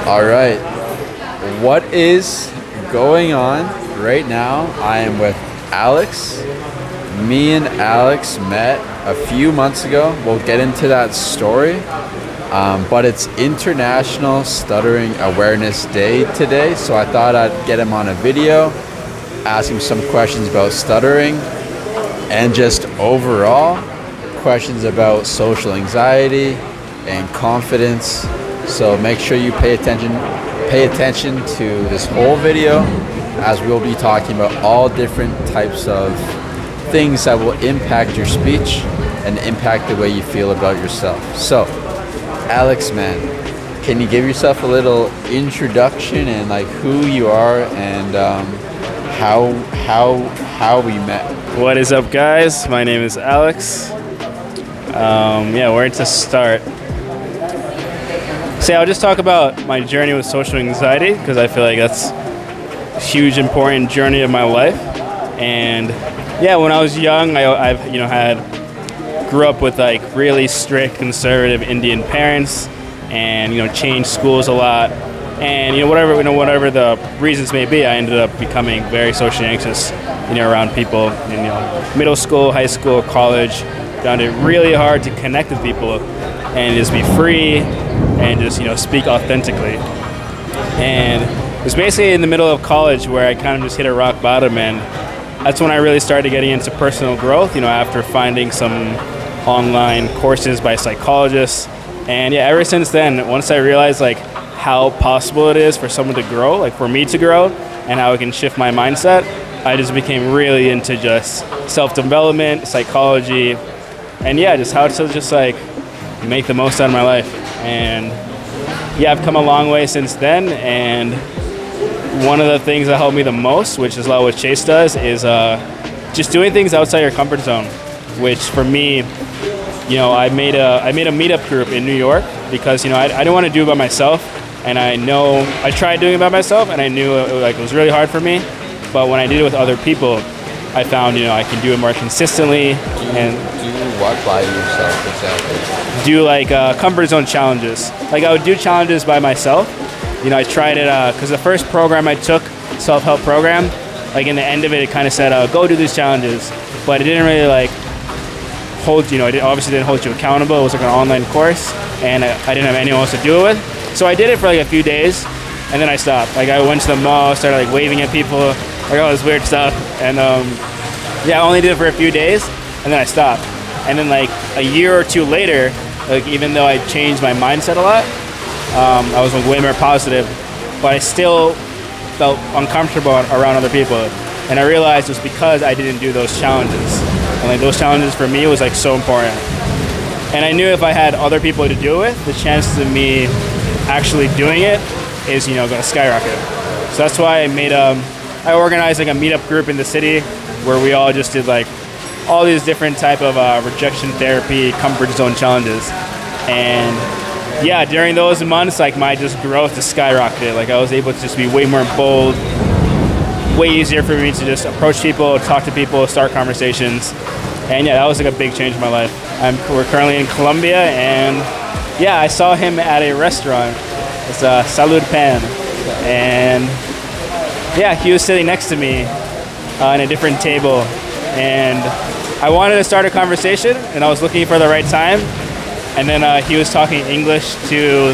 All right. What is going on right now? I am with Alex. Me and Alex met a few months ago. We'll get into that story. But it's International Stuttering Awareness Day today, so I thought I'd get him on a video, ask him some questions about stuttering and just overall questions about social anxiety and confidence. So make sure you pay attention to this whole video, as we'll be talking about all different types of things that will impact your speech and impact the way you feel about yourself. So, Alex, man, can you give yourself a little introduction and like who you are and how we met? What is up, guys? My name is Alex. Where to start? So I'll just talk about my journey with social anxiety, because I feel like that's a huge, important journey of my life. And yeah, when I was young, I've grew up with like really strict, conservative Indian parents, and changed schools a lot. And whatever the reasons may be, I ended up becoming very socially anxious, around people. Middle school, high school, college, found it really hard to connect with people and just be free and just speak authentically. And it was basically in the middle of college where I kind of just hit a rock bottom, and that's when I really started getting into personal growth. After finding some online courses by psychologists. And yeah, ever since then, once I realized like how possible it is for someone to grow, like for me to grow, and how I can shift my mindset, I just became really into just self-development, psychology, and yeah, just how to just like make the most out of my life. And yeah, I've come a long way since then. And one of the things that helped me the most, which is a lot what Chase does, is just doing things outside your comfort zone. Which for me, I made a meetup group in New York because I didn't want to do it by myself, and I tried doing it by myself, and I knew it was really hard for me. But when I did it with other people, I found I can do it more consistently. Do what by yourself exactly? Do like comfort zone challenges. Like I would do challenges by myself. I tried it because the first program I took, self-help program, like in the end of it, it kind of said go do these challenges, but it didn't really like hold, it obviously didn't hold you accountable. It was like an online course, and I didn't have anyone else to do it with. So I did it for like a few days, and then I stopped. Like I went to the mall, started like waving at people, like all this weird stuff, and I only did it for a few days, and then I stopped. And then like a year or two later, like even though I changed my mindset a lot, I was like way more positive, but I still felt uncomfortable around other people. And I realized it was because I didn't do those challenges. And like those challenges for me was like so important. And I knew if I had other people to do it with, the chances of me actually doing it is, going to skyrocket. So that's why I organized like a meetup group in the city where we all just did like all these different type of rejection therapy, comfort zone challenges. And yeah, during those months, like my just growth just skyrocketed. Like I was able to just be way more bold, way easier for me to just approach people, talk to people, start conversations. And yeah, that was like a big change in my life. We're currently in Colombia, and yeah, I saw him at a restaurant. It's Salud Pan. And yeah, he was sitting next to me on a different table. And I wanted to start a conversation, and I was looking for the right time. And then he was talking English to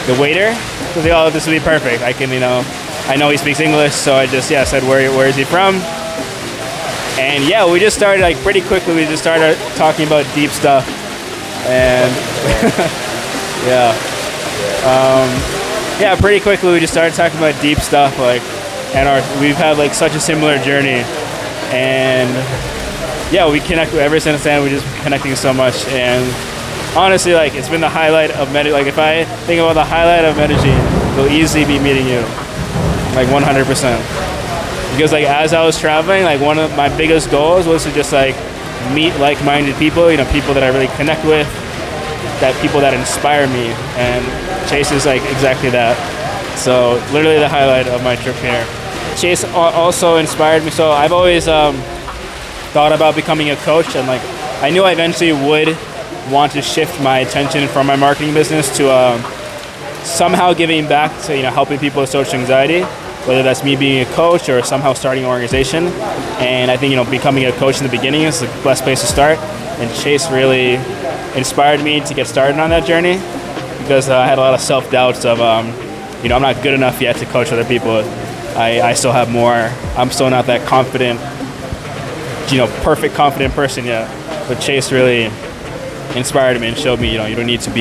the waiter. I was like, oh, this would be perfect. I can, I know he speaks English, so I just, said, where is he from? And yeah, we just started, like, pretty quickly, we just started talking about deep stuff. And, pretty quickly we just started talking about deep stuff, like, and we've had, like, such a similar journey. And, yeah, we connect ever since then, we're just connecting so much. And honestly, like, it's been the highlight of like, if I think about the highlight of Medellin, it'll easily be meeting you. Like 100%. Because like as I was traveling, like one of my biggest goals was to just like meet like-minded people, people that I really connect with, people that inspire me, and Chase is like exactly that. So literally the highlight of my trip here. Chase also inspired me. So I've always thought about becoming a coach, and like I knew I eventually would want to shift my attention from my marketing business to somehow giving back to, helping people with social anxiety, whether that's me being a coach or somehow starting an organization. And I think, becoming a coach in the beginning is the best place to start. And Chase really inspired me to get started on that journey, because I had a lot of self-doubts of, I'm not good enough yet to coach other people. I still have more. I'm still not that confident, perfect confident person yet. But Chase really inspired me and showed me, you don't need to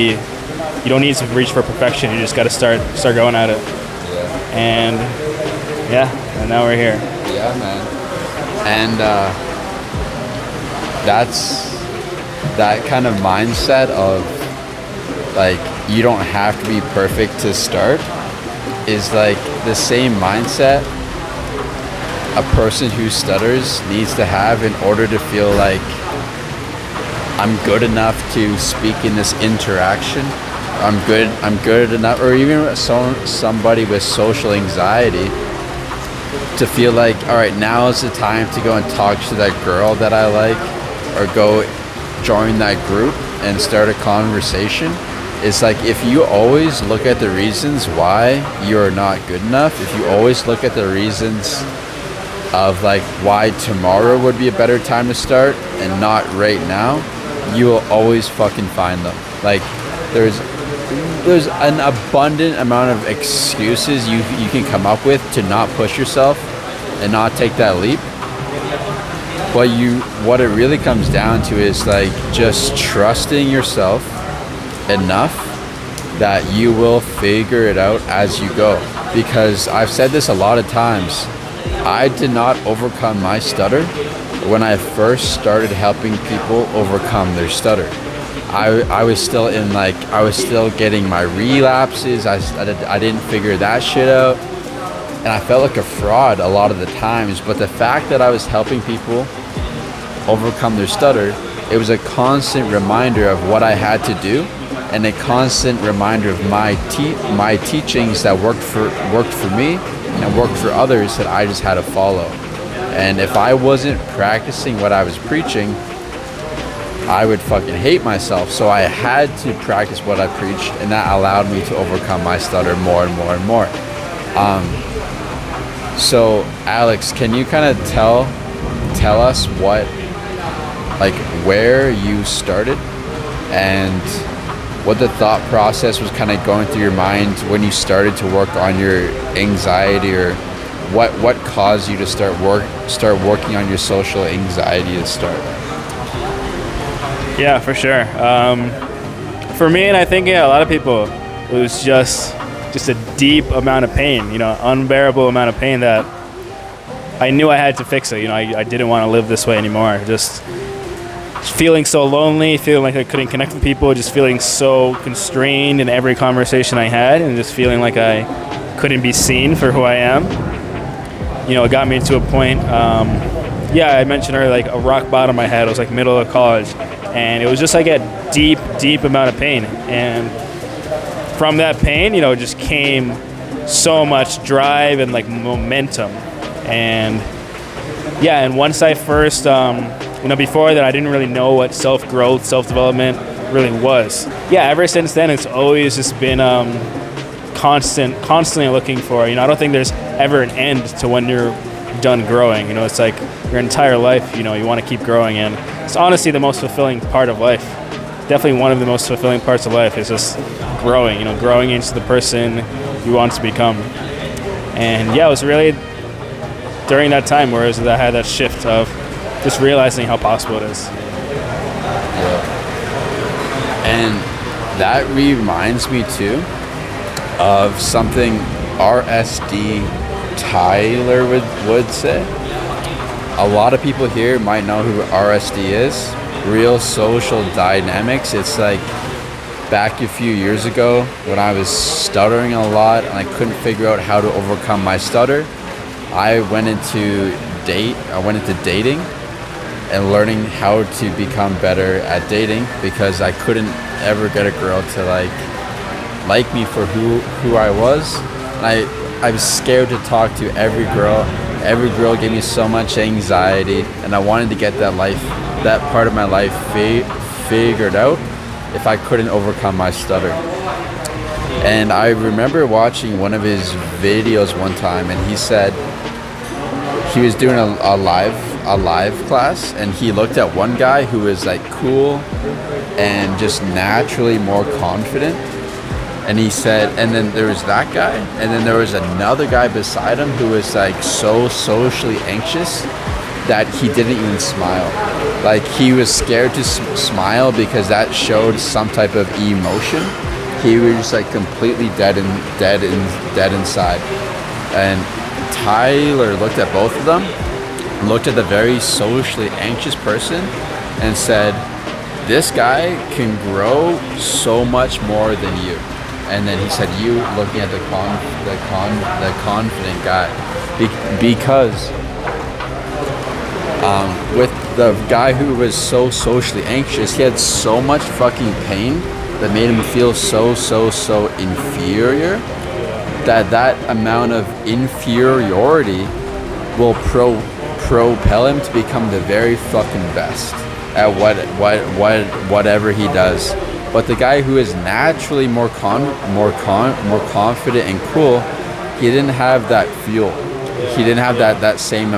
reach for perfection. You just got to start going at it. Yeah. And now we're here. Yeah, man. And that's that kind of mindset of like, you don't have to be perfect to start, is like the same mindset a person who stutters needs to have in order to feel like, I'm good enough to speak in this interaction. I'm good enough, or even somebody with social anxiety, to feel like, all right, now is the time to go and talk to that girl that I like, or go join that group and start a conversation. It's like, if you always look at the reasons why you're not good enough, if you always look at the reasons of like why tomorrow would be a better time to start and not right now, you will always fucking find them. Like, there's an abundant amount of excuses you can come up with to not push yourself and not take that leap. But what it really comes down to is like just trusting yourself enough that you will figure it out as you go. Because I've said this a lot of times, I did not overcome my stutter when I first started helping people overcome their stutter. I was still getting my relapses. I didn't figure that shit out, and I felt like a fraud a lot of the times. But the fact that I was helping people overcome their stutter, it was a constant reminder of what I had to do, and a constant reminder of my teachings that worked for me and worked for others that I just had to follow. And if I wasn't practicing what I was preaching, I would fucking hate myself. So I had to practice what I preached, and that allowed me to overcome my stutter more and more and more. So Alex, can you kind of tell us where you started and what the thought process was kind of going through your mind when you started to work on your anxiety, or what caused you to start working on your social anxiety to start? Yeah, for sure. For me, and I think a lot of people, it was just a deep amount of pain, unbearable amount of pain that I knew I had to fix it. I didn't want to live this way anymore. Just feeling so lonely, feeling like I couldn't connect with people, just feeling so constrained in every conversation I had, and just feeling like I couldn't be seen for who I am. It got me to a point, I mentioned earlier, like a rock bottom I had. It was like middle of college, and it was just like a deep amount of pain. And from that pain, just came so much drive and like momentum. And once I first, before that, I didn't really know what self-growth, self-development really was. Ever since then, it's always just been constantly looking for, I don't think there's ever an end to when you're done growing. It's like your entire life, you want to keep growing, and it's honestly the most fulfilling part of life. Definitely one of the most fulfilling parts of life is just growing, growing into the person you want to become. And it was really during that time where I had that shift of just realizing how possible it is. Yeah. And that reminds me too of something RSD Tyler would say. A lot of people here might know who RSD is. Real social dynamics. It's like back a few years ago when I was stuttering a lot and I couldn't figure out how to overcome my stutter. I went into dating and learning how to become better at dating, because I couldn't ever get a girl to like me for who I was. And I was scared to talk to every girl. Every girl gave me so much anxiety, and I wanted to get that part of my life figured out if I couldn't overcome my stutter. And I remember watching one of his videos one time, and he said he was doing a live class, and he looked at one guy who was like cool and just naturally more confident. And he said, and then there was that guy, and then there was another guy beside him who was like so socially anxious that he didn't even smile. Like he was scared to smile because that showed some type of emotion. He was just like completely dead inside. And Tyler looked at both of them, looked at the very socially anxious person, and said, "This guy can grow so much more than you." And then he said, "You," looking at the confident guy, because with the guy who was so socially anxious, he had so much fucking pain that made him feel so inferior, that amount of inferiority will propel him to become the very fucking best at whatever he does. But the guy who is naturally more confident and cool, he didn't have that fuel. He didn't have that same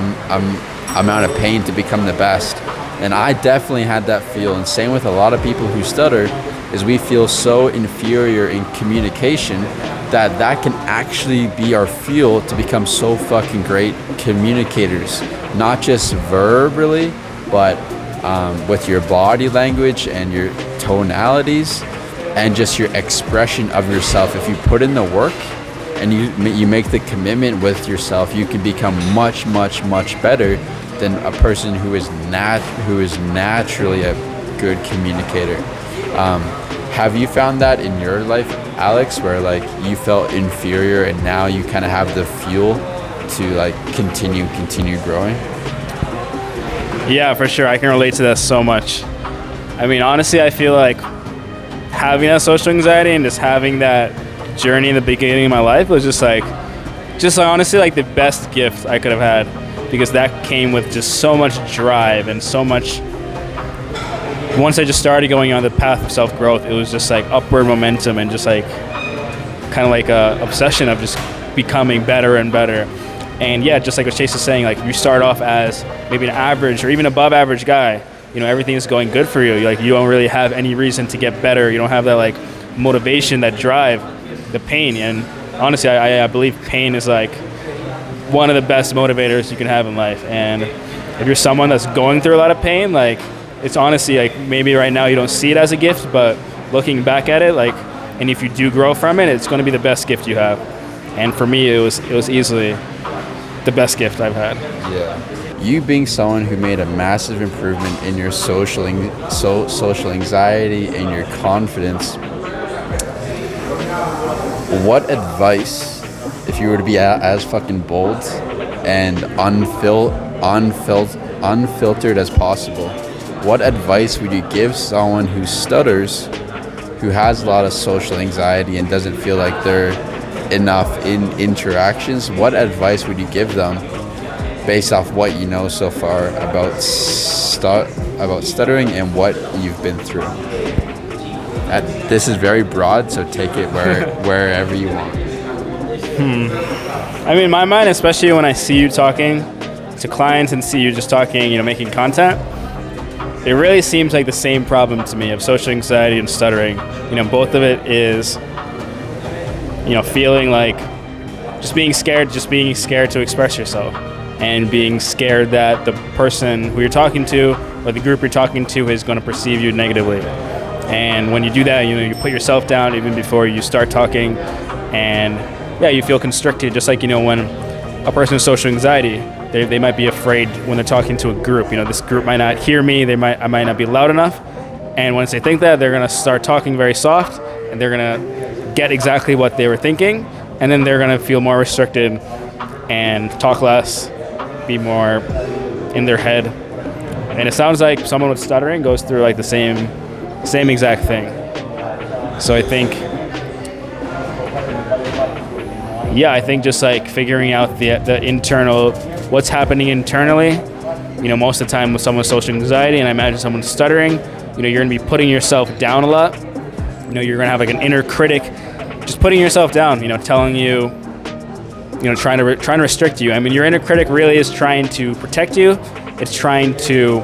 amount of pain to become the best. And I definitely had that feel. And same with a lot of people who stutter, is we feel so inferior in communication that can actually be our fuel to become so fucking great communicators, not just verbally, but with your body language and your tonalities and just your expression of yourself. If you put in the work and you make the commitment with yourself, you can become much better than a person who is naturally a good communicator. Have you found that in your life, Alex, where like you felt inferior and now you kind of have the fuel to like continue growing? Yeah, for sure. I can relate to that so much. I mean, honestly, I feel like having that social anxiety and just having that journey in the beginning of my life was just honestly like the best gift I could have had, because that came with just so much drive and so much. Once I just started going on the path of self-growth, it was just like upward momentum and just like kind of like a obsession of just becoming better and better. And yeah, just like what Chase is saying, like you start off as maybe an average or even above average guy, you know, everything is going good for you. Like you don't really have any reason to get better. You don't have that like motivation, that drive, the pain. And honestly, I believe pain is like one of the best motivators you can have in life. And if you're someone that's going through a lot of pain, like it's honestly like maybe right now you don't see it as a gift, but looking back at it, like, and if you do grow from it, it's going to be the best gift you have. And for me, it was easily the best gift I've had. Yeah. You being someone who made a massive improvement in your social anxiety and your confidence, what advice, if you were to be as fucking bold and unfiltered as possible, what advice would you give someone who stutters, who has a lot of social anxiety and doesn't feel like they're enough in interactions? What advice would you give them based off what you know so far about stuttering and what you've been through? This is very broad, so take it wherever you want. I mean, in my mind, especially when I see you talking to clients and see you just talking, you know, making content, it really seems like the same problem to me of social anxiety and stuttering. You know, both of it is, you know, feeling like just being scared to express yourself, and being scared that the person who you're talking to or the group you're talking to is going to perceive you negatively. And when you do that, you know, you put yourself down even before you start talking, and yeah, you feel constricted. Just like, you know, when a person with social anxiety, they might be afraid when they're talking to a group. You know, this group might not hear me. I might not be loud enough. And once they think that, they're going to start talking very soft, and they're going to get exactly what they were thinking, and then they're going to feel more restricted and talk less, be more in their head. And it sounds like someone with stuttering goes through like the same exact thing. So I think just like figuring out the internal, what's happening internally. You know, most of the time with someone with social anxiety, and I imagine someone stuttering, you know, you're going to be putting yourself down a lot. You know, you're going to have like an inner critic just putting yourself down, telling you, trying to restrict you. I mean, your inner critic really is trying to protect you. It's trying to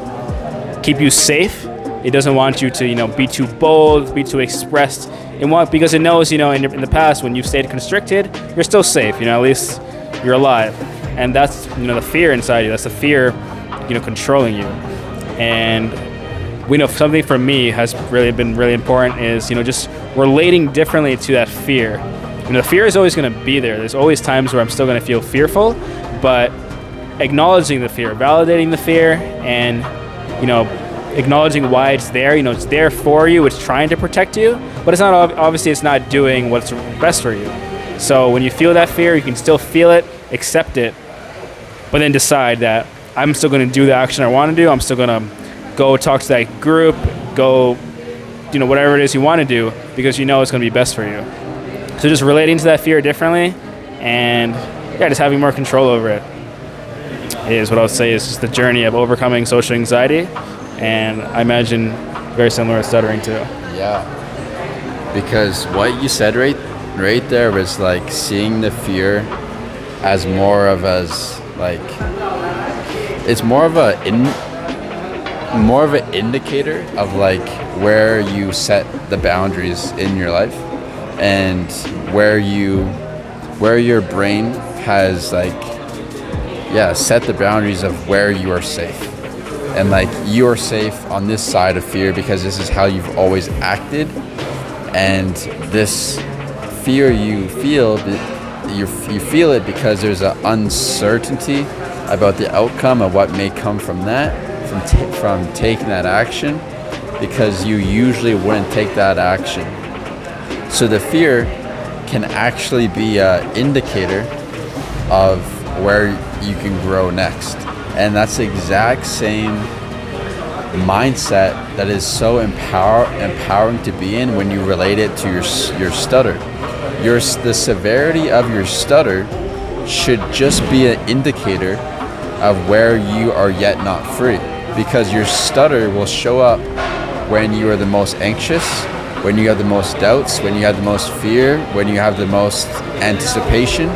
keep you safe. It doesn't want you to, be too bold, be too expressed. Because it knows, in the past when you've stayed constricted, you're still safe. At least you're alive. And that's, the fear inside you. That's the fear, controlling you. And we know something for me has really been really important is, just relating differently to that fear. The fear is always going to be there. There's always times where I'm still going to feel fearful, but acknowledging the fear, validating the fear, and, acknowledging why it's there. It's there for you. It's trying to protect you, but it's not, obviously it's not doing what's best for you. So when you feel that fear, you can still feel it, accept it, but then decide that I'm still going to do the action I want to do. I'm still going to go talk to that group, go, whatever it is you want to do, because it's going to be best for you. So just relating to that fear differently, and just having more control over it is what I would say is just the journey of overcoming social anxiety, and I imagine very similar to stuttering too. Yeah, because what you said right there was like seeing the fear as more of it's more of an indicator of like where you set the boundaries in your life, and where your brain has set the boundaries of where you are safe. And like you are safe on this side of fear because this is how you've always acted, and this fear you feel it because there's an uncertainty about the outcome of what may come from that, from taking that action, because you usually wouldn't take that action. So the fear can actually be an indicator of where you can grow next. And that's the exact same mindset that is so empowering to be in when you relate it to your stutter. The severity of your stutter should just be an indicator of where you are yet not free, because your stutter will show up when you are the most anxious, when you have the most doubts, when you have the most fear, when you have the most anticipation.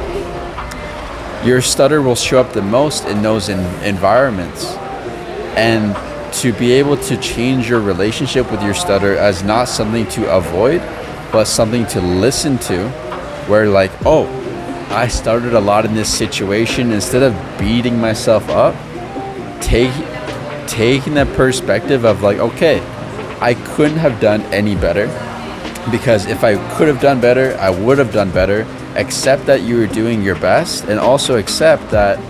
Your stutter will show up the most in those environments. And to be able to change your relationship with your stutter as not something to avoid, but something to listen to, where like, oh, I stuttered a lot in this situation, instead of beating myself up, taking that perspective of like, okay, I couldn't have done any better, because if I could have done better, I would have done better. Accept that you are doing your best, and also accept that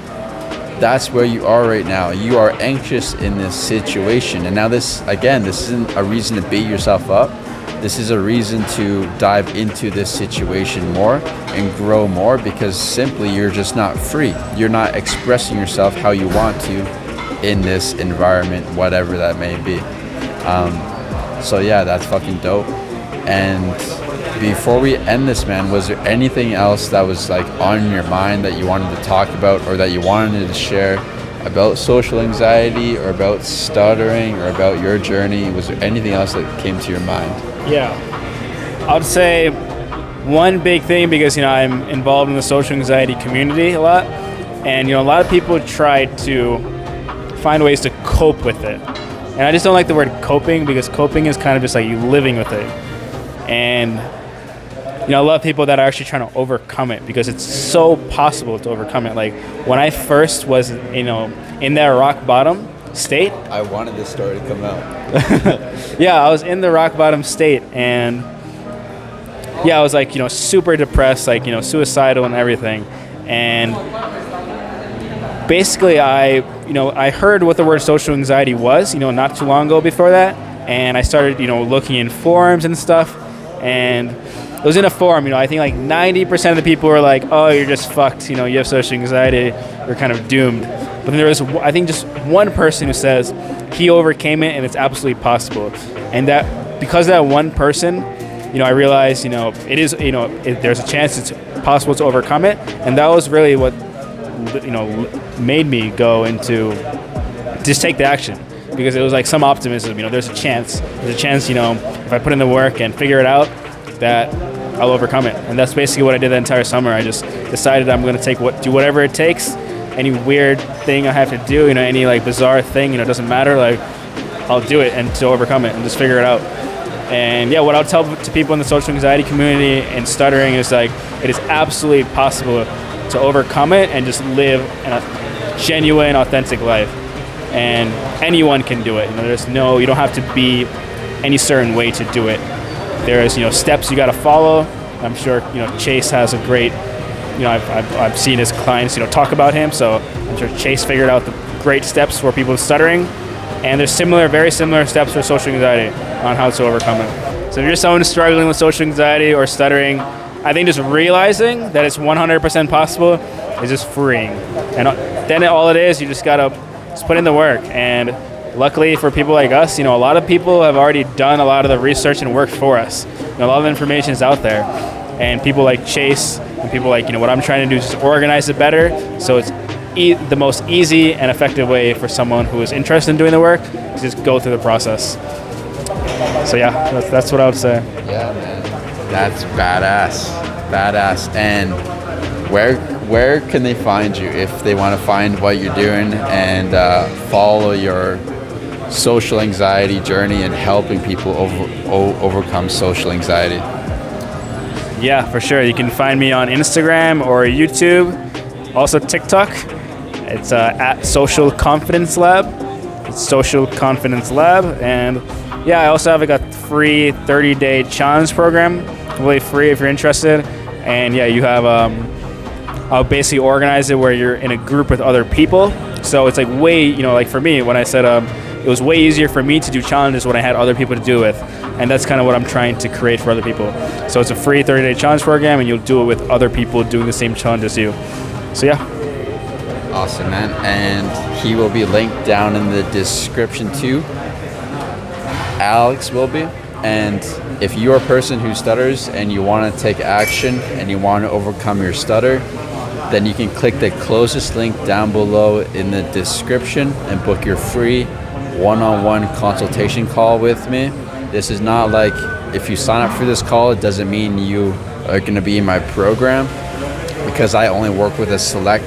that's where you are right now. You are anxious in this situation, and now this isn't a reason to beat yourself up. This is a reason to dive into this situation more and grow more, because simply you're just not free. You're not expressing yourself how you want to in this environment, whatever that may be. So yeah, that's fucking dope. And before we end this, man, was there anything else that was like on your mind that you wanted to talk about, or that you wanted to share about social anxiety, or about stuttering, or about your journey? Was there anything else that came to your mind? Yeah, I would say one big thing, because I'm involved in the social anxiety community a lot, and a lot of people try to find ways to cope with it, and I just don't like the word coping, because coping is kind of just like you living with it. And I love people that are actually trying to overcome it, because it's so possible to overcome it. Like when I first was in that rock bottom state, I wanted this story to come out. Yeah, I was in the rock bottom state, and I was like super depressed, like suicidal and everything. And basically I heard what the word social anxiety was not too long ago before that, and I started looking in forums and stuff. And it was in a forum, I think like 90% of the people were like, oh, you're just fucked, you have social anxiety, you're kind of doomed. But then there was, I think, just one person who says he overcame it and it's absolutely possible. And that, because of that one person, I realized, it is, there's a chance it's possible to overcome it. And that was really what, made me go into just take the action. Because it was like some optimism, there's a chance, if I put in the work and figure it out, that I'll overcome it. And that's basically what I did the entire summer. I just decided I'm going to do whatever it takes. Any weird thing I have to do, any like bizarre thing, it doesn't matter. Like, I'll do it and to overcome it and just figure it out. And yeah, what I'll tell to people in the social anxiety community and stuttering is like, it is absolutely possible to overcome it and just live a genuine, authentic life. And anyone can do it. You don't have to be any certain way to do it. There's steps you got to follow. I'm sure Chase has a great. I've seen his clients talk about him, so I'm sure Chase figured out the great steps for people with stuttering. And there's very similar steps for social anxiety on how to overcome it. So if you're someone struggling with social anxiety or stuttering, I think just realizing that it's 100% possible is just freeing. And then all it is, you just gotta put in the work. And luckily for people like us, a lot of people have already done a lot of the research and work for us. A lot of the information is out there. And people like Chase and people like, what I'm trying to do is just organize it better. So it's the most easy and effective way for someone who is interested in doing the work to just go through the process. So yeah, that's what I would say. Yeah, man. That's badass. And where can they find you if they want to find what you're doing and follow your social anxiety journey and helping people overcome social anxiety? Yeah, for sure. You can find me on Instagram or YouTube, also TikTok. It's at Social Confidence Lab. It's Social Confidence Lab. And yeah, I also have like a free 30-day challenge program, completely free if you're interested. And yeah, you have, I'll basically organize it where you're in a group with other people. So it's like way, like for me, when I said it was way easier for me to do challenges when I had other people to do it with. And that's kind of what I'm trying to create for other people. So it's a free 30-day challenge program, and you'll do it with other people doing the same challenge as you. So yeah. Awesome, man. And he will be linked down in the description too. Alex will be. And if you're a person who stutters and you want to take action and you want to overcome your stutter, then you can click the closest link down below in the description and book your free one-on-one consultation call with me. This is not like if you sign up for this call, it doesn't mean you are going to be in my program, because I only work with a select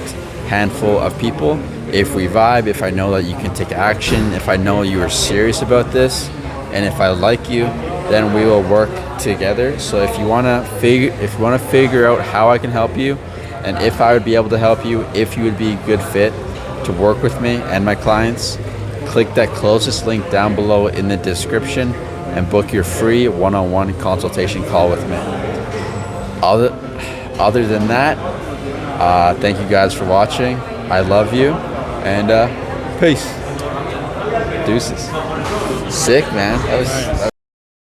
handful of people. If we vibe, if I know that you can take action, if I know you are serious about this, and if I like you, then we will work together. So if you want to figure out how I can help you, and if I would be able to help you, if you would be a good fit to work with me and my clients, click that closest link down below in the description and book your free one-on-one consultation call with me. Other than that, thank you guys for watching. I love you, and peace. Deuces. Sick, man. That was